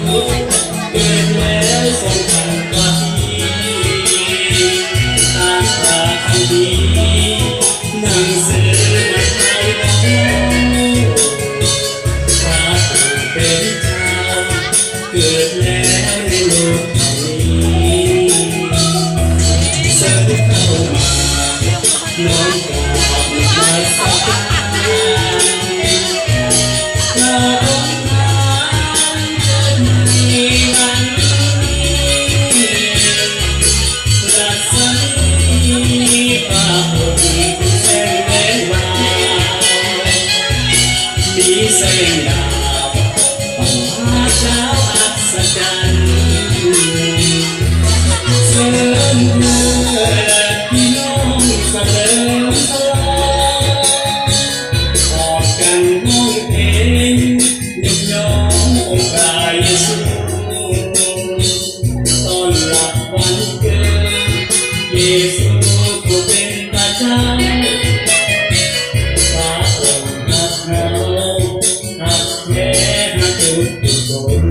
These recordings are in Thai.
เกิดแล้วทรงทำกว่าที่ตามตาคำดีหนังสือมาไทยบอกพระองค์เป็นเจ้าเกิดแล้วในโลกนี้เสด็จเข้ามาน้อมกราบมาสักการะพระองค์นั้นเกิดในวันนี้รัศมีพระองค์เป็นแสงแวววาวมีแสงดาวประหลาดเช้าอัศจรรย์เสริมเถิดพี่น้องเสริมสลายออกกันร้องเพลงยกย่ององค์พระเยซูต้อนรับวันเกิดเยซูผู้เป็นพระเจ้าพระองค์รักเรารักแท้รักทุกคน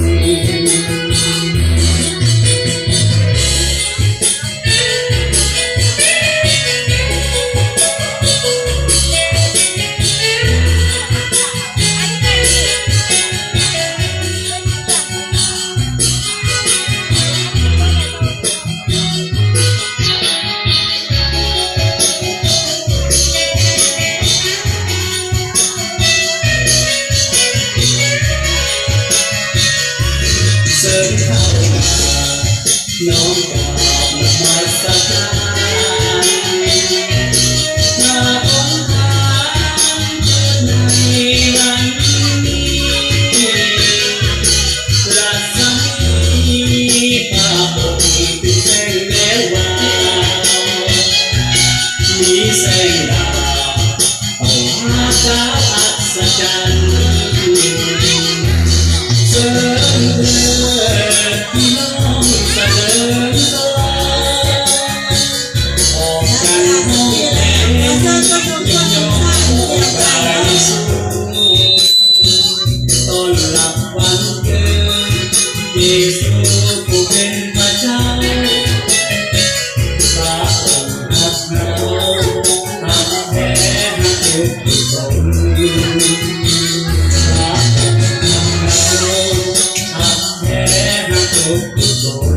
เสริมเข้ามาน้อมกราบนมัสการพระองค์นั้นเกิดในวันนี้รัศมีพระองค์เป็นแสงแวววาวมีแสงดาวประหลาดเช้าอัศจรรย์เสริมเถิดพี่น้องเสริมสลายออกกันร้องเพลงยกย่ององค์พระเยซูต้อนรับวันเกิดเยซูผู้เป็นพระเจ้าพระองค์รักเรารักแท้รักทุกคนพระองค์รักเรารักแท้รักทุกคน